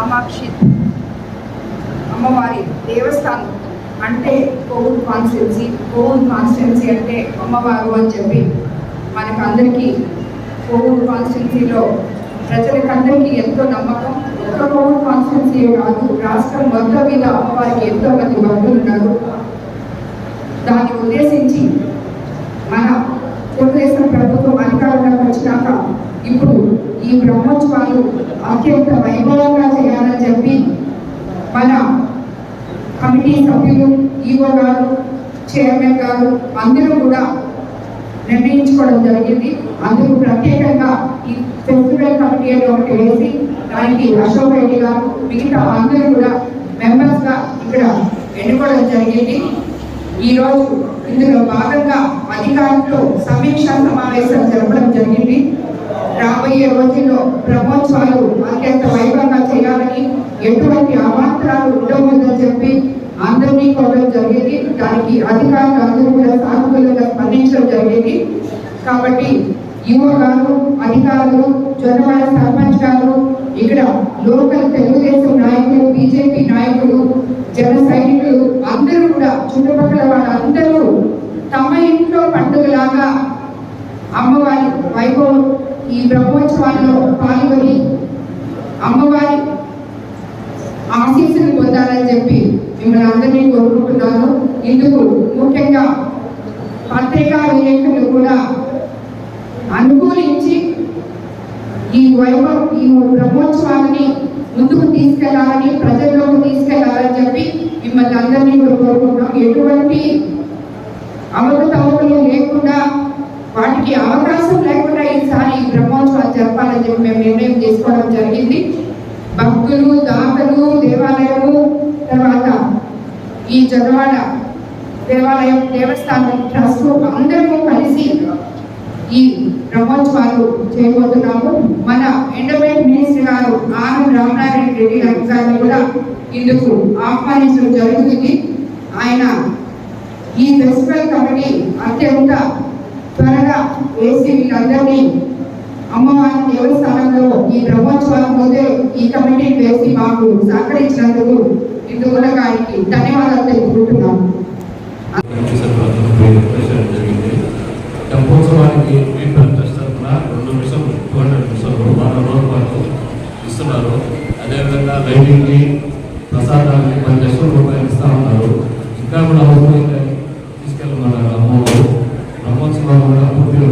కామాక్షి అమ్మవారి దేవస్థానం అంటే కోవూరు కాన్స్టిట్యున్సీ అంటే అమ్మవారు అని చెప్పి మనకు అందరికీ కోవూరు కాన్స్టిట్యున్సీలో ప్రజలకందరికీ ఎంతో నమ్మకం. ఒక్క కోవూరు కాన్స్టిట్యున్సీ కాదు, రాష్ట్రం మొత్తం మీద అమ్మవారికి ఎంతో మంది భక్తులు ఉన్నారు. దాన్ని ఉద్దేశించి మన తెలుగుదేశం ప్రభుత్వం అధికారంలోకి వచ్చినాక ఇప్పుడు ఈ బ్రహ్మోత్సవాలు అత్యంత వైభవంగా చేయాలని చెప్పి మన కమిటీ సభ్యులు, ఈవో గారు, చైర్మన్ గారు అందరూ కూడా నిర్ణయించుకోవడం జరిగింది. అందుకు ప్రత్యేకంగా ఈ ఫెస్టివల్ కమిటీ అని ఒకటి వేసి దానికి అశోక్ రెడ్డి గారు మిగతా అందరూ కూడా మెంబర్స్గా ఇక్కడ ఎన్నుకోవడం జరిగింది. ఈరోజు ఇందులో భాగంగా అధికారులతో సమీక్షా సమావేశం జరపడం జరిగింది. రాబోయే రోజుల్లో బ్రహ్మోత్సవాలు అత్యంత వైభవంగా చేయాలని, ఎటువంటి అవాంతరాలు ఉండవద్దని చెప్పి అందరినీ కోరడం జరిగింది. దానికి అధికారులు అందరూ కూడా సానుకూలంగా స్పందించడం జరిగింది. కాబట్టి యువ గారు, అధికారులు, జొన్నవాడ సర్పంచ్ గారు, ఇక్కడ లోకల్ తెలుగుదేశం నాయకులు, బీజేపీ నాయకులు, జన సైనికులు అందరూ కూడా చుట్టుపక్కల వాళ్ళందరూ తమ ఇంట్లో పండుగలాగా అమ్మవారి వైభవం ఈ బ్రహ్మోత్సవాల్లో పాల్గొని అమ్మవారి ఆశీస్సులు పొందాలని చెప్పి మిమ్మల్ని అందరినీ కోరుకుంటున్నాను. ఇందుకు ముఖ్యంగా పత్రికా విలేకరులు కూడా అనుకూలించి ఈ బ్రహ్మోత్సవాలని ముందుకు తీసుకెళ్లాలని, ప్రజల్లోకి తీసుకెళ్లాలని చెప్పి మిమ్మల్ని అందరినీ కూడా కోరుకుంటున్నాం. ఎటువంటి అవకతవకలు లేకుండా, వాటికి అవకాశం లేకుండా ఈసారి బ్రహ్మోత్సవాలు జరపాలని చెప్పి మేము నిర్ణయం తీసుకోవడం జరిగింది. భక్తులు, దాతలు, దేవాలయము, తర్వాత ఈ జొన్నవాడ దేవస్థానం ట్రస్ట్ అందరూ కలిసి ఈ బ్రహ్మోత్సవాలు చేయబోతున్నాము. మన ఎండోమెంట్ మినిస్టర్ గారు ఆర్ రామనారాయణ రెడ్డి గారిని కూడా ఇందుకు ఆహ్వానించడం జరుగుతుంది. ఆయన ఈ ఫెస్టివల్ కమిటీ అత్యంత త్వరగా వేసి వీళ్ళందరినీ అమ్మవారి దేవస్థానంలో ఈ బ్రహ్మోత్సవాల ముందే ఈ కమిటీని వేసి మాకు సహకరించినందుకు ఇందుకు ఆయనకి ధన్యవాదాలు తెలుపుకుంటున్నాం. బ్రహ్మోత్సవానికి ట్రస్ట్ తరఫున 2 నిమిషాలు 200 నిమిషాలు 12 రోజుల పాటు ఇస్తున్నారు. అదేవిధంగా లైటింగ్కి, ప్రసాదానికి 10 లక్షల రూపాయలు ఇస్తూ ఉన్నారు. ఇంకా కూడా అవసరమైతే తీసుకెళ్ళమన్నారు అమ్మవారు. బ్రహ్మోత్సవాలు కూడా పూర్తిగా